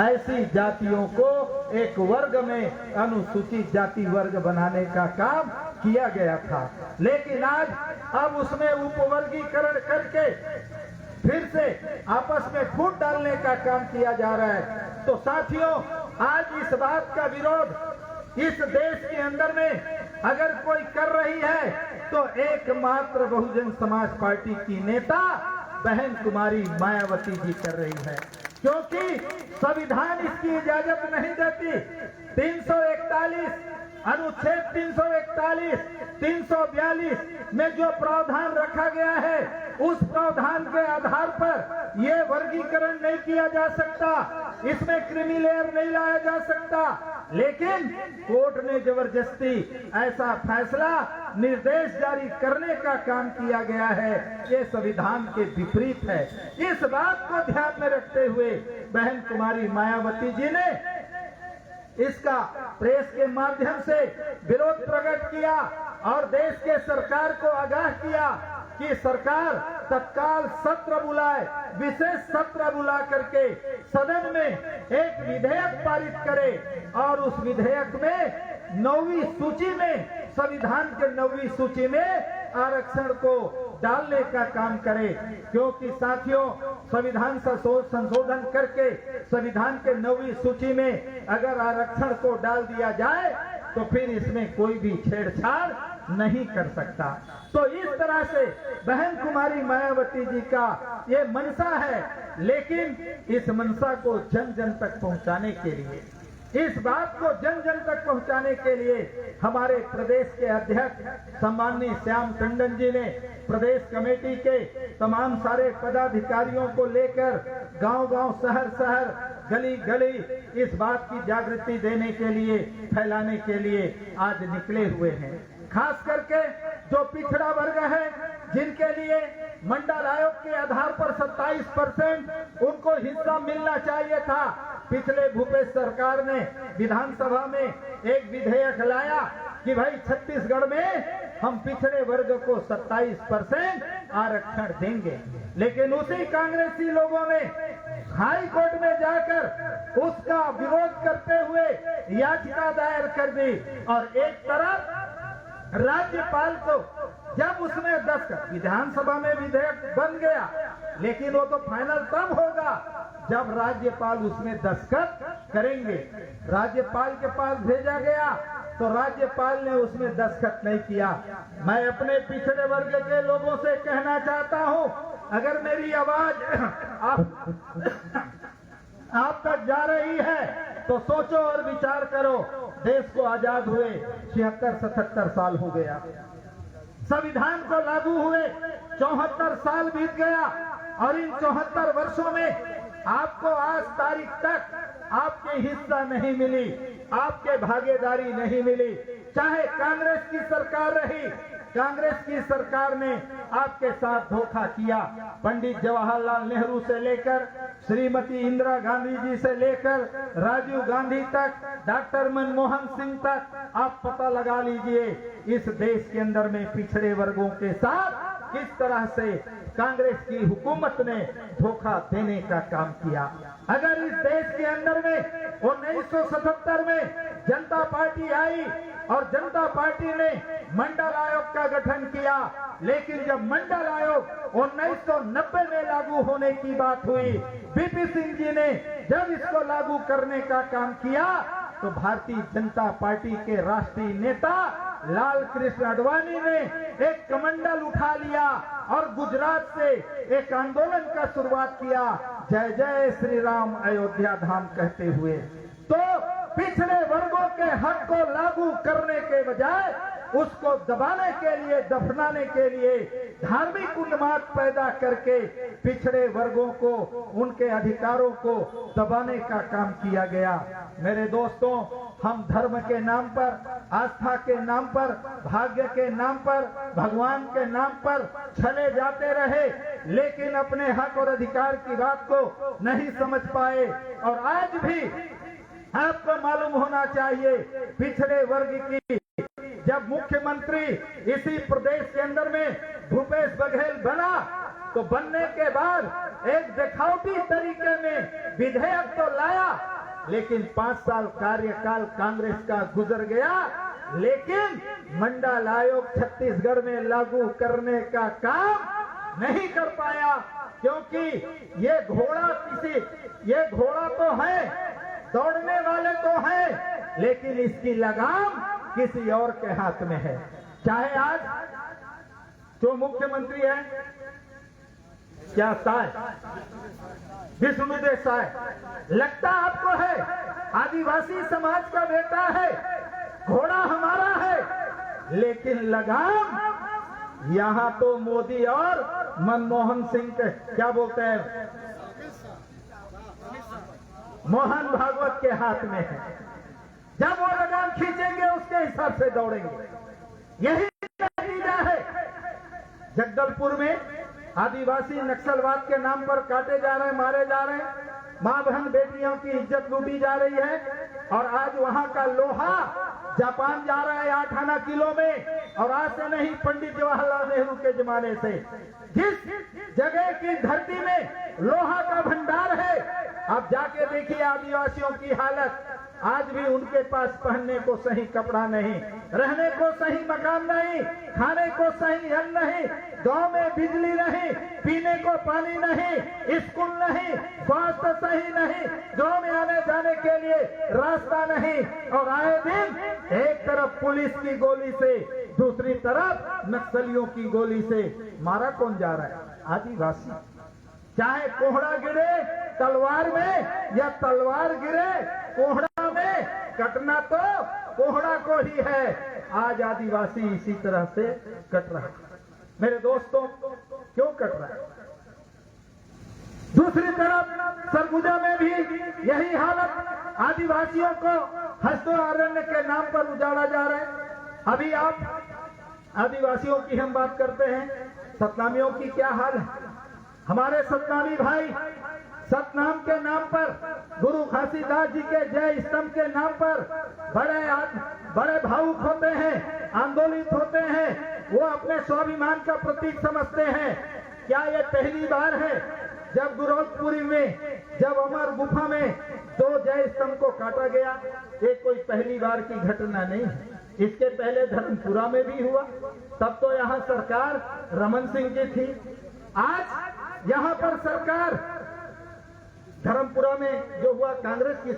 ऐसी जातियों को एक वर्ग में अनुसूचित जाति वर्ग बनाने का काम किया गया था। लेकिन आज अब उसमें उपवर्गीकरण करके फिर से आपस में फूट डालने का काम किया जा रहा है। तो साथियों, आज इस बात का विरोध इस देश के अंदर में अगर कोई कर रही है तो एकमात्र बहुजन समाज पार्टी की नेता बहन कुमारी मायावती जी कर रही है, क्योंकि संविधान इसकी इजाजत नहीं देती। 341 अनुच्छेद 341, 342 में जो प्रावधान रखा गया है उस प्रावधान के आधार पर ये वर्गीकरण नहीं किया जा सकता, इसमें क्रीमी लेयर नहीं लाया जा सकता। लेकिन कोर्ट ने जबरदस्ती ऐसा फैसला निर्देश जारी करने का काम किया गया है, ये संविधान के विपरीत है। इस बात को ध्यान में रखते हुए बहन कुमारी मायावती जी ने इसका प्रेस के माध्यम से विरोध प्रकट किया और देश के सरकार को आगाह किया कि सरकार तत्काल सत्र बुलाए, विशेष सत्र बुला करके सदन में एक विधेयक पारित करे और उस विधेयक में 9वीं सूची में, संविधान के 9वीं सूची में आरक्षण को डालने का काम करे। क्योंकि साथियों, संविधान संशोधन करके संविधान के 9वीं सूची में अगर आरक्षण को डाल दिया जाए तो फिर इसमें कोई भी छेड़छाड़ नहीं कर सकता। तो इस तरह से बहन कुमारी मायावती जी का ये मनसा है, लेकिन इस मनसा को जन जन तक पहुंचाने के लिए, इस बात को जन जन तक पहुंचाने के लिए हमारे प्रदेश के अध्यक्ष सम्माननीय श्याम टंडन जी ने प्रदेश कमेटी के तमाम सारे पदाधिकारियों को लेकर गांव-गांव, शहर-शहर, गली-गली इस बात की जागृति देने के लिए, फैलाने के लिए आज निकले हुए हैं। खास करके जो पिछड़ा वर्ग है, जिनके लिए मंडल आयोग के आधार पर 27% उनको हिस्सा मिलना चाहिए था। पिछले भूपेश सरकार ने विधानसभा में एक विधेयक लाया कि भाई छत्तीसगढ़ में हम पिछड़े वर्ग को 27% आरक्षण देंगे, लेकिन उसी कांग्रेसी लोगों ने हाई कोर्ट में जाकर उसका विरोध करते हुए याचिका दायर कर दी और एक तरफ राज्यपाल को जब उसमें दस्तखत, विधानसभा में विधेयक बन गया, लेकिन वो तो फाइनल तब होगा जब राज्यपाल उसमें दस्तखत करेंगे। राज्यपाल के पास भेजा गया तो राज्यपाल ने उसमें दस्तखत नहीं किया। मैं अपने पिछड़े वर्ग के लोगों से कहना चाहता हूं, अगर मेरी आवाज आप तक जा रही है तो सोचो और विचार करो। देश को आजाद हुए 76-77 साल हो गया, संविधान को लागू हुए 74 साल बीत गया और इन 74 वर्षों में आपको आज तारीख तक आपके हिस्सा नहीं मिली, आपके भागीदारी नहीं मिली। चाहे कांग्रेस की सरकार रही, कांग्रेस की सरकार ने आपके साथ धोखा किया। पंडित जवाहरलाल नेहरू से लेकर श्रीमती इंदिरा गांधी जी से लेकर राजीव गांधी तक, डॉक्टर मनमोहन सिंह तक, आप पता लगा लीजिए इस देश के अंदर में पिछड़े वर्गों के साथ किस तरह से कांग्रेस की हुकूमत ने धोखा देने का काम किया। अगर इस देश के अंदर में 1977 में जनता पार्टी आई और जनता पार्टी ने मंडल आयोग का गठन किया, लेकिन जब मंडल आयोग 1990 में लागू होने की बात हुई, बीपी सिंह जी ने जब इसको लागू करने का काम किया तो भारतीय जनता पार्टी के राष्ट्रीय नेता लाल कृष्ण आडवाणी ने एक कमंडल उठा लिया और गुजरात से एक आंदोलन का शुरुआत किया, जय जय श्री राम अयोध्या धाम कहते हुए। तो पिछड़े वर्गों के हक को लागू करने के बजाय उसको दबाने के लिए, दफनाने के लिए धार्मिक उन्माद पैदा करके पिछड़े वर्गों को, उनके अधिकारों को दबाने का काम किया गया। मेरे दोस्तों, हम धर्म के नाम पर, आस्था के नाम पर, भाग्य के नाम पर, भगवान के नाम पर चले जाते रहे, लेकिन अपने हक और अधिकार की बात को नहीं समझ पाए। और आज भी आपको मालूम होना चाहिए, पिछड़े वर्ग की जब मुख्यमंत्री इसी प्रदेश के अंदर में भूपेश बघेल बना तो बनने के बाद एक दिखावटी तरीके में विधेयक तो लाया, लेकिन 5 साल कार्यकाल कांग्रेस का गुजर गया, लेकिन मंडल आयोग छत्तीसगढ़ में लागू करने का काम नहीं कर पाया, क्योंकि ये घोड़ा तो है, दौड़ने वाले तो हैं, लेकिन इसकी लगाम किसी और के हाथ में है। चाहे आज जो मुख्यमंत्री है, क्या साय विष्णुदेव साय लगता आपको है आदिवासी समाज का बेटा है, घोड़ा हमारा है, लेकिन लगाम यहाँ तो मोदी और मनमोहन सिंह के, क्या बोलते हैं, मोहन भागवत के हाथ में है। जब वो लगाम खींचेंगे उसके हिसाब से दौड़ेंगे। यही नतीजा है। जगदलपुर में आदिवासी नक्सलवाद के नाम पर काटे जा रहे हैं, मारे जा रहे हैं, मां बहन बेटियों की इज्जत लूटी जा रही है, और आज वहां का लोहा जापान जा रहा है 8 आना किलो में, और आज से नहीं, पंडित जवाहरलाल नेहरू के जमाने से। जिस जगह की धरती में लोहा का भंडार है, आप जाके देखिए आदिवासियों की हालत। आज भी उनके पास पहनने को सही कपड़ा नहीं, रहने को सही मकान नहीं, खाने को सही अन्न नहीं, गांव में बिजली नहीं, पीने को पानी नहीं, स्कूल नहीं, स्वास्थ्य सही नहीं, गांव में आने जाने के लिए रास्ता नहीं, और आए दिन एक तरफ पुलिस की गोली से, दूसरी तरफ नक्सलियों की गोली से मारा कौन जा रहा है? आदिवासी। चाहे कोहड़ा गिरे तलवार में या तलवार गिरे कोहड़ा में, कटना तो कोहड़ा को ही है। आज आदिवासी इसी तरह से कट रहा है। मेरे दोस्तों, क्यों कट रहा है? दूसरी तरफ सरगुजा में भी यही हालत, आदिवासियों को हस्तों अरण्य के नाम पर उजाड़ा जा रहा है। अभी आप आदिवासियों की हम बात करते हैं, सतनामियों की क्या हाल है? हमारे सतनामी भाई सतनाम के नाम पर, गुरु घासीदास जी के जय स्तंभ के नाम पर बड़े भावुक होते हैं, आंदोलित होते हैं, वो अपने स्वाभिमान का प्रतीक समझते हैं। क्या ये पहली बार है जब गुरौतपुरी में, जब अमर गुफा में 2 जय स्तंभ को काटा गया? ये कोई पहली बार की घटना नहीं है। इसके पहले धर्मपुरा में भी हुआ, तब तो यहाँ सरकार रमन सिंह की थी। आज यहाँ पर सरकार, धर्मपुरा में जो हुआ कांग्रेस की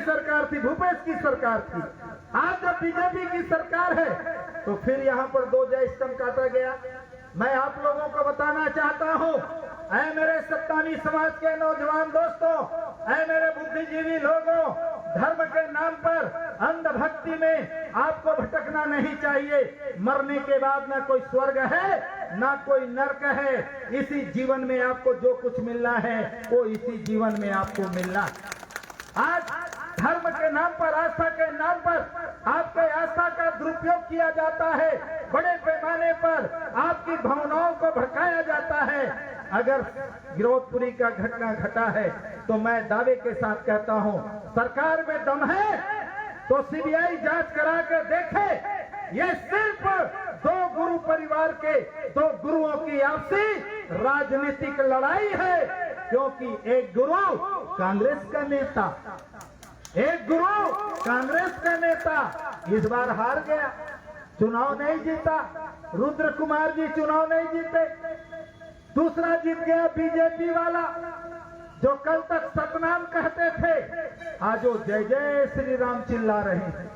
सरकार थी, भूपेश की सरकार थी। आज जब बीजेपी की सरकार है तो फिर यहाँ पर 2 जय स्तंभ काटा गया। मैं आप लोगों को बताना चाहता हूँ, ऐ मेरे सत्तानी समाज के नौजवान दोस्तों, ऐ मेरे बुद्धिजीवी लोगों, धर्म के नाम पर अंधभक्ति में आपको भटकना नहीं चाहिए। मरने के बाद ना कोई स्वर्ग है ना कोई नरक है। इसी जीवन में आपको जो कुछ मिलना है वो इसी जीवन में आपको मिलना। आज धर्म के नाम पर, आस्था के नाम पर आपके आस्था का दुरुपयोग किया जाता है, बड़े पैमाने पर आपकी भावनाओं को भड़काया जाता है। अगर गिरौदपुरी का घटना घटा है तो मैं दावे के साथ कहता हूं, सरकार में दम है तो सीबीआई जांच करा कर देखे। ये सिर्फ 2 गुरु परिवार के, 2 गुरुओं की आपसी राजनीतिक लड़ाई है, क्योंकि एक गुरु कांग्रेस का नेता, एक गुरु कांग्रेस का नेता इस बार हार गया, चुनाव नहीं जीता। रुद्र कुमार जी चुनाव नहीं जीते। दूसरा जीत गया बीजेपी वाला, जो कल तक सतनाम कहते थे, आज वो जय जय श्री राम चिल्ला रहे हैं।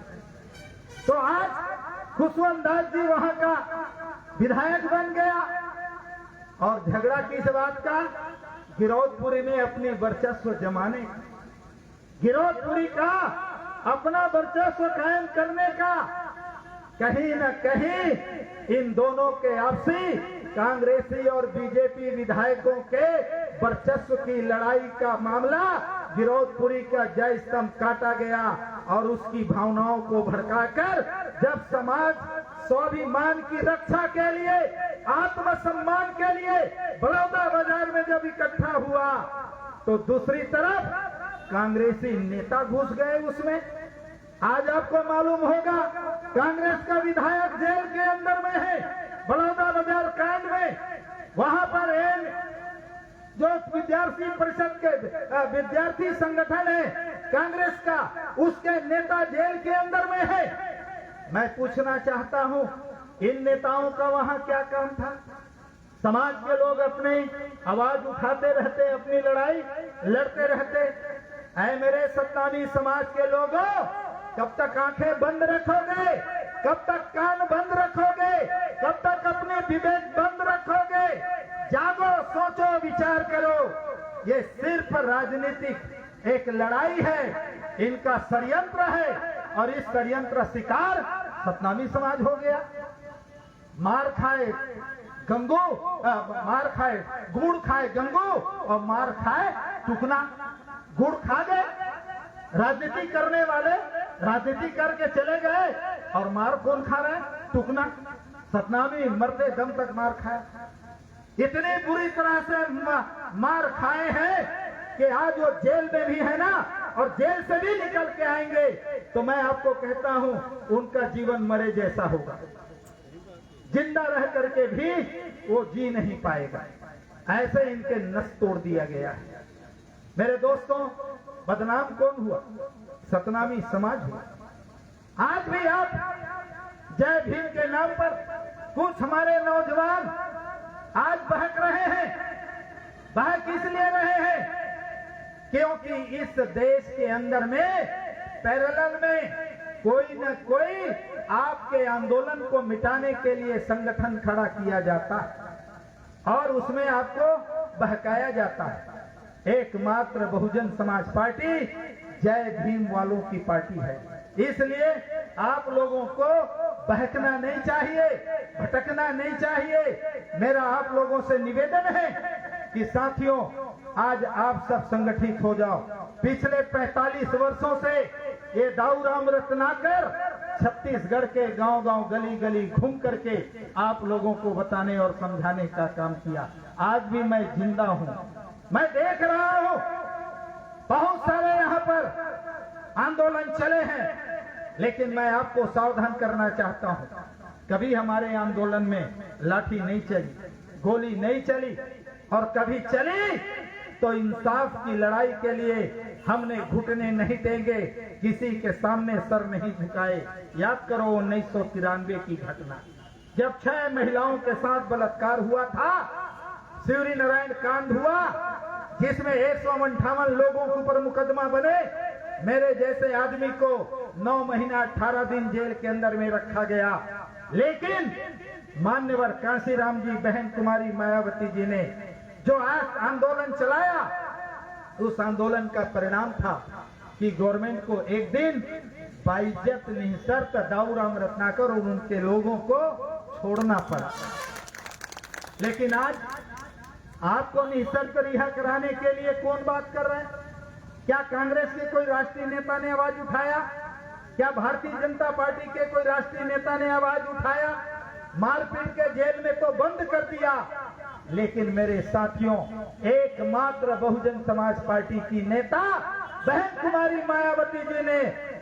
तो आज खुशवंत दास जी वहां का विधायक बन गया, और झगड़ा किस बात का? गिरौदपुरी में अपनी वर्चस्व जमाने, गिरौदपुरी का अपना वर्चस्व कायम करने का। कहीं न कहीं इन दोनों के आपसी कांग्रेसी और बीजेपी विधायकों के वर्चस्व की लड़ाई का मामला, गिरौदपुरी का जय स्तंभ काटा गया, और उसकी भावनाओं को भड़काकर जब समाज स्वाभिमान की रक्षा के लिए, आत्मसम्मान के लिए बड़ौदा बाजार में जब इकट्ठा हुआ, तो दूसरी तरफ कांग्रेसी नेता घुस गए उसमें। आज आपको मालूम होगा, कांग्रेस का विधायक जेल के अंदर में है, बड़ौदा बाजार कांड में वहां पर जो विद्यार्थी परिषद के विद्यार्थी संगठन है कांग्रेस का, उसके नेता जेल के अंदर में है। मैं पूछना चाहता हूं, इन नेताओं का वहां क्या काम था? समाज के लोग अपनी आवाज उठाते रहते, अपनी लड़ाई लड़ते रहते। ऐ मेरे सत्तानी समाज के लोगों, कब तक आंखें बंद रखोगे? कब तक कान बंद रखोगे? कब तक अपने विवेक बंद रखोगे? जागो, सोचो, विचार करो। ये सिर्फ राजनीतिक एक लड़ाई है, इनका षड्यंत्र है और इस षड्यंत्र शिकार सतनामी समाज हो गया। मार खाए गंगू, मार खाए गुड़ खाए गंगू और मार खाए टुकना। गुड़ खा गए, राजनीति करने वाले राजनीति करके चले गए और मार कौन खा रहे? टुकना। सतनामी मरते दम तक मार खाए, इतनी बुरी तरह से मार खाए हैं कि आज वो जेल में भी है ना, और जेल से भी निकल के आएंगे तो मैं आपको कहता हूं उनका जीवन मरे जैसा होगा। जिंदा रह करके भी वो जी नहीं पाएगा। ऐसे इनके नस तोड़ दिया गया है। मेरे दोस्तों, बदनाम कौन हुआ? सतनामी समाज हुआ। आज भी आप जय भीम के नाम पर कुछ हमारे नौजवान आज बहक रहे हैं। बहक इसलिए रहे हैं क्योंकि इस देश के अंदर में पैरेलल में कोई न कोई आपके आंदोलन को मिटाने के लिए संगठन खड़ा किया जाता है और उसमें आपको बहकाया जाता है। एकमात्र बहुजन समाज पार्टी जय भीम वालों की पार्टी है। इसलिए आप लोगों को बहकना नहीं चाहिए, भटकना नहीं चाहिए। मेरा आप लोगों से निवेदन है कि साथियों, आज आप सब संगठित हो जाओ। पिछले 45 वर्षों से ये दाऊराम रत्नाकर छत्तीसगढ़ के गांव-गांव, गली-गली घूम करके आप लोगों को बताने और समझाने का काम किया। आज भी मैं जिंदा हूं, मैं देख रहा हूं बहुत सारे यहाँ पर आंदोलन चले हैं, लेकिन मैं आपको सावधान करना चाहता हूं, कभी हमारे आंदोलन में लाठी नहीं चली, गोली नहीं चली, और कभी चली तो इंसाफ की लड़ाई के लिए हमने घुटने नहीं देंगे, किसी के सामने सर नहीं झुकाए। याद करो 1993 की घटना, जब 6 महिलाओं के साथ बलात्कार हुआ था, शिवरी नारायण कांड हुआ, जिसमें 158 लोगों के ऊपर मुकदमा बने। मेरे जैसे आदमी को 9 महीना 18 दिन जेल के अंदर में रखा गया। लेकिन मान्यवर कांशीराम जी, बहन कुमारी मायावती जी ने जो आज आंदोलन चलाया, उस आंदोलन का परिणाम था कि गवर्नमेंट को एक दिन बाइज्जत निःशर्त दाऊराम रत्नाकर और उनके लोगों को छोड़ना पड़ा। लेकिन आज आपको निःशर्त रिहा कराने के लिए कौन बात कर रहे हैं? क्या कांग्रेस के कोई राष्ट्रीय नेता ने आवाज उठाया? क्या भारतीय जनता पार्टी के कोई राष्ट्रीय नेता ने आवाज उठाया? मारपीट के जेल में तो बंद कर दिया। लेकिन मेरे साथियों, एकमात्र बहुजन समाज पार्टी की नेता बहन कुमारी मायावती जी ने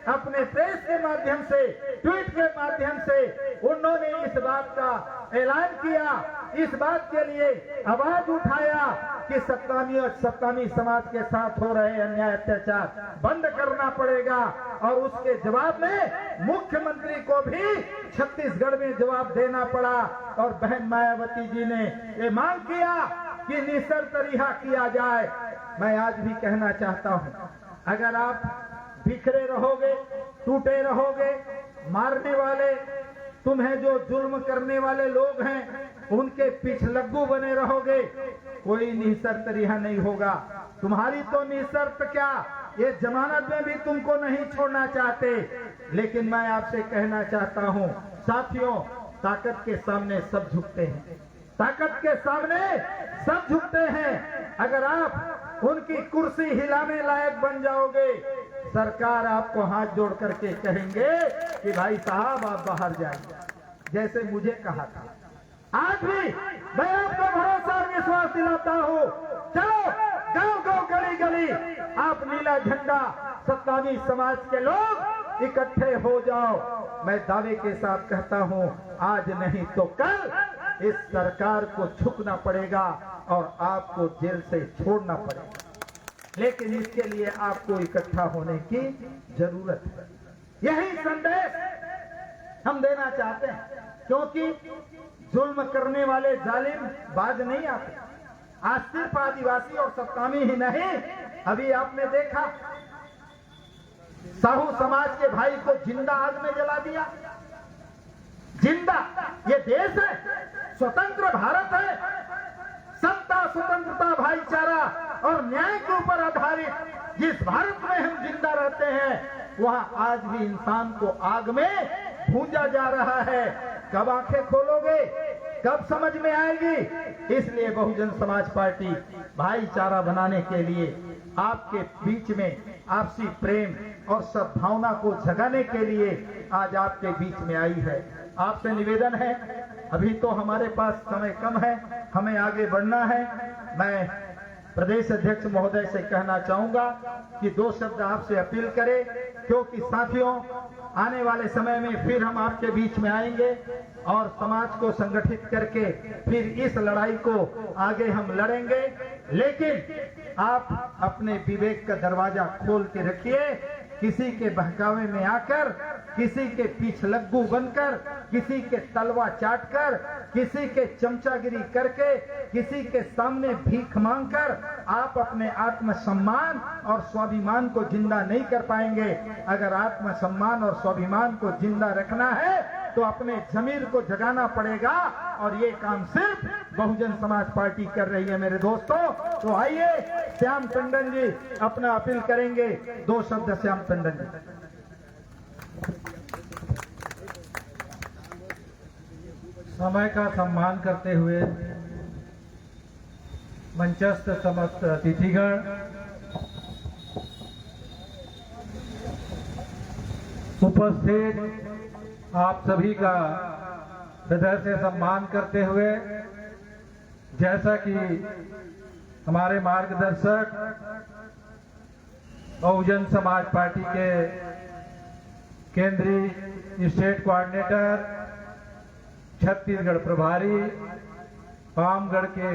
अपने प्रेस के माध्यम से, ट्वीट के माध्यम से उन्होंने इस बात का ऐलान किया, इस बात के लिए आवाज उठाया कि सत्तानी समाज के साथ हो रहे अन्याय अत्याचार बंद करना पड़ेगा। और उसके जवाब में मुख्यमंत्री को भी छत्तीसगढ़ में जवाब देना पड़ा और बहन मायावती जी ने ये मांग किया कि निःशर्त रिहा किया जाए। मैं आज भी कहना चाहता हूं, अगर आप बिखरे रहोगे, टूटे रहोगे, मारने वाले, तुम्हें जो जुल्म करने वाले लोग हैं उनके पिछलग्गू बने रहोगे, कोई निःशर्त रिहा नहीं होगा। तुम्हारी तो निःशर्त क्या, ये जमानत में भी तुमको नहीं छोड़ना चाहते। लेकिन मैं आपसे कहना चाहता हूं साथियों, ताकत के सामने सब झुकते हैं, ताकत के सामने सब झुकते हैं। अगर आप उनकी कुर्सी हिलाने लायक बन जाओगे, सरकार आपको हाथ जोड़ करके कहेंगे कि भाई साहब आप बाहर जाइए, जैसे मुझे कहा था। आज भी मैं आपको भरोसा और विश्वास दिलाता हूं, चलो गांव-गांव, गली-गली आप नीला झंडा सत्तानी समाज के लोग इकट्ठे हो जाओ। मैं दावे के साथ कहता हूं, आज नहीं तो कल इस सरकार को झुकना पड़ेगा और आपको जेल से छोड़ना पड़ेगा। लेकिन इसके लिए आपको इकट्ठा होने की जरूरत है। यही संदेश हम देना चाहते हैं, क्योंकि जुल्म करने वाले जालिम बाज नहीं आते। आज सिर्फ आदिवासी और सत्तामी ही नहीं, अभी आपने देखा साहू समाज के भाई को जिंदा आग में जला दिया। जिंदा, ये देश है, स्वतंत्र भारत है, सत्ता, स्वतंत्रता, भाईचारा और न्याय के ऊपर आधारित जिस भारत में हम जिंदा रहते हैं, वहां आज भी इंसान को आग में भूंजा जा रहा है। कब आंखें खोलोगे, कब समझ में आएगी? इसलिए बहुजन समाज पार्टी भाईचारा बनाने के लिए, आपके बीच में आपसी प्रेम और सद्भावना को जगाने के लिए आज आपके बीच में आई है। आपसे निवेदन है, अभी तो हमारे पास समय कम है, हमें आगे बढ़ना है। मैं प्रदेश अध्यक्ष महोदय से कहना चाहूंगा कि 2 शब्द आपसे अपील करें, क्योंकि साथियों आने वाले समय में फिर हम आपके बीच में आएंगे और समाज को संगठित करके फिर इस लड़ाई को आगे हम लड़ेंगे। लेकिन आप अपने विवेक का दरवाजा खोल के रखिए। किसी के बहकावे में आकर, किसी के पीछलग्गू बनकर, किसी के तलवा चाटकर, किसी के चमचागिरी करके, किसी के सामने भीख मांगकर आप अपने आत्मसम्मान और स्वाभिमान को जिंदा नहीं कर पाएंगे। अगर आत्मसम्मान और स्वाभिमान को जिंदा रखना है तो अपने जमीर को जगाना पड़ेगा, और ये काम सिर्फ बहुजन समाज पार्टी कर रही है मेरे दोस्तों। तो आइए, श्याम टंडन जी अपना अपील करेंगे। 2 शब्द श्याम टंडन जी। समय का सम्मान करते हुए मंचस्थ समस्त अतिथिगण, उपस्थित आप सभी का हृदय से सम्मान करते हुए, जैसा कि हमारे मार्गदर्शक बहुजन समाज पार्टी के केंद्रीय स्टेट कोऑर्डिनेटर, छत्तीसगढ़ प्रभारी, पामगढ़ के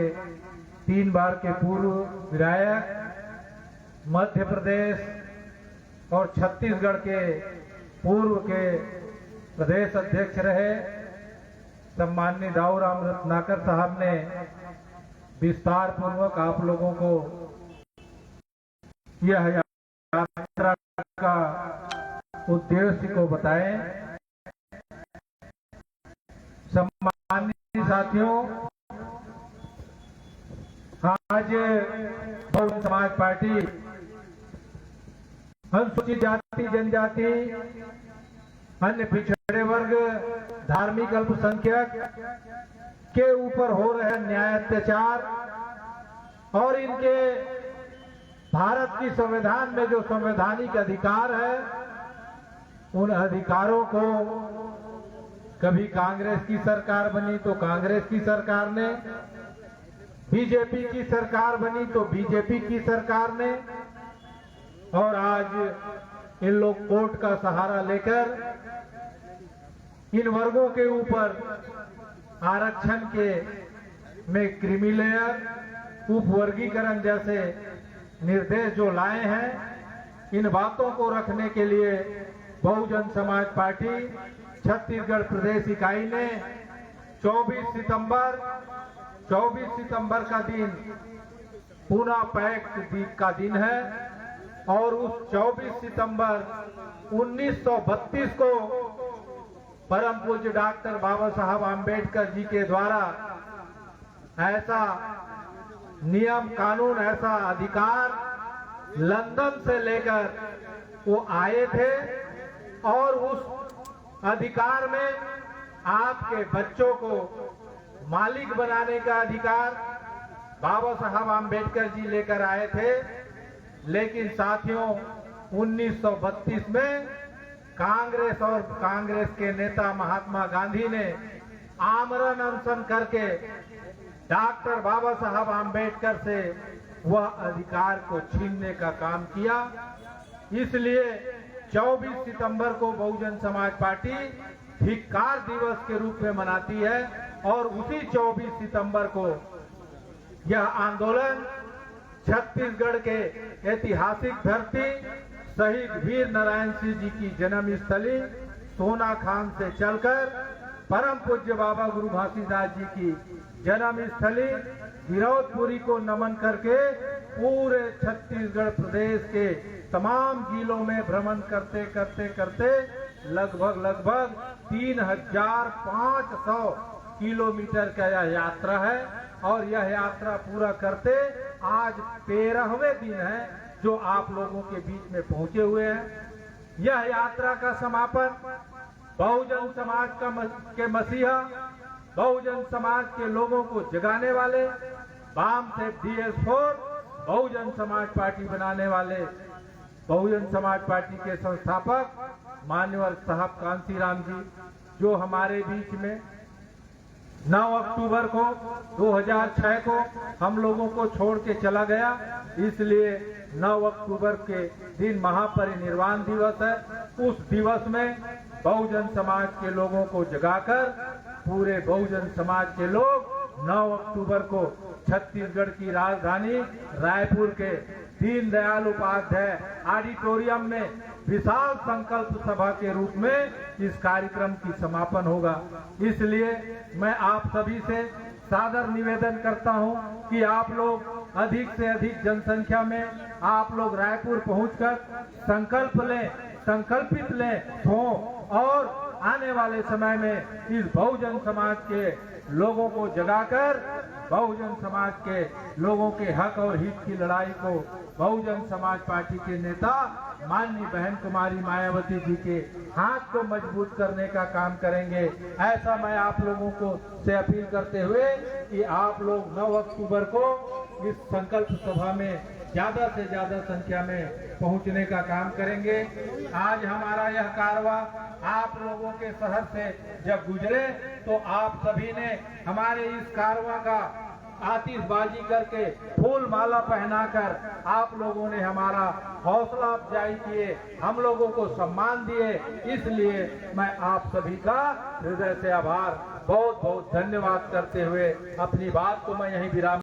3 बार के पूर्व विधायक, मध्य प्रदेश और छत्तीसगढ़ के पूर्व के प्रदेश अध्यक्ष रहे सम्माननीय दाऊराम रत्नाकर साहब ने विस्तार पूर्वक आप लोगों को यह यात्रा का उद्देश्य को बताएं। सम्मानित साथियों, आज बहुजन समाज पार्टी अनुसूचित जाति जनजाति, अन्य पिछड़े वर्ग, धार्मिक अल्पसंख्यक के ऊपर हो रहे अन्याय अत्याचार और इनके भारत की संविधान में जो संवैधानिक अधिकार है, उन अधिकारों को कभी कांग्रेस की सरकार बनी तो कांग्रेस की सरकार ने, बीजेपी की सरकार बनी तो बीजेपी की सरकार ने, और आज इन लोग कोर्ट का सहारा लेकर इन वर्गों के ऊपर आरक्षण के में क्रीमी लेयर, उपवर्गीकरण जैसे निर्देश जो लाए हैं, इन बातों को रखने के लिए बहुजन समाज पार्टी छत्तीसगढ़ प्रदेश इकाई ने 24 सितंबर का दिन पूना पैक्ट का दिन है, और उस 24 सितंबर 1932 को परम पूज्य डॉक्टर बाबा साहब आम्बेडकर जी के द्वारा ऐसा नियम कानून, ऐसा अधिकार लंदन से लेकर वो आए थे, और उस अधिकार में आपके बच्चों को मालिक बनाने का अधिकार बाबा साहब आम्बेडकर जी लेकर आए थे। लेकिन साथियों, 1932 में कांग्रेस और कांग्रेस के नेता महात्मा गांधी ने आमरण अनशन करके डॉक्टर बाबा साहब आम्बेडकर से वह अधिकार को छीनने का काम किया। इसलिए 24 सितंबर को बहुजन समाज पार्टी धिक्कार दिवस के रूप में मनाती है। और उसी 24 सितंबर को यह आंदोलन छत्तीसगढ़ के ऐतिहासिक धरती शहीद वीर नारायण सिंह जी की जन्म स्थली सोना खान से चलकर परम पूज्य बाबा गुरु घासीदास जी की जन्म स्थली गिरौदपुरी को नमन करके पूरे छत्तीसगढ़ प्रदेश के तमाम जिलों में भ्रमण करते करते करते लगभग 3500 किलोमीटर का यह यात्रा है। और यह यात्रा पूरा करते आज 13वें दिन है जो आप लोगों के बीच में पहुंचे हुए हैं। यह यात्रा का समापन बहुजन समाज के मसीहा, बहुजन समाज के लोगों को जगाने वाले, वामसेफ DS4 बहुजन समाज पार्टी बनाने वाले बहुजन समाज पार्टी के संस्थापक मान्यवर साहब कांसीराम जी जो हमारे बीच में 9 अक्टूबर को 2006 को हम लोगों को छोड़ के चला गया। इसलिए 9 अक्टूबर के दिन महापरिनिर्वाण दिवस है। उस दिवस में बहुजन समाज के लोगों को जगाकर पूरे बहुजन समाज के लोग 9 अक्टूबर को छत्तीसगढ़ की राजधानी रायपुर के दीनदयाल उपाध्याय ऑडिटोरियम में विशाल संकल्प सभा के रूप में इस कार्यक्रम की समापन होगा। इसलिए मैं आप सभी से सादर निवेदन करता हूं कि आप लोग अधिक से अधिक जनसंख्या में आप लोग रायपुर पहुंचकर संकल्प लें, संकल्पित लें हो और आने वाले समय में इस बहुजन समाज के लोगों को जगाकर बहुजन समाज के लोगों के हक और हित की लड़ाई को बहुजन समाज पार्टी के नेता माननीय बहन कुमारी मायावती जी के हाथ को मजबूत करने का काम करेंगे। ऐसा मैं आप लोगों को से अपील करते हुए कि आप लोग 9 अक्टूबर को इस संकल्प सभा में ज्यादा से ज्यादा संख्या में पहुंचने का काम करेंगे। आज हमारा यह कारवा आप लोगों के शहर से जब गुजरे तो आप सभी ने हमारे इस कारवा का आतिशबाजी करके फूल माला पहनाकर आप लोगों ने हमारा हौसला अफजाई किए, हम लोगों को सम्मान दिए। इसलिए मैं आप सभी का हृदय से आभार बहुत बहुत धन्यवाद करते हुए अपनी बात को मैं यहीं विराम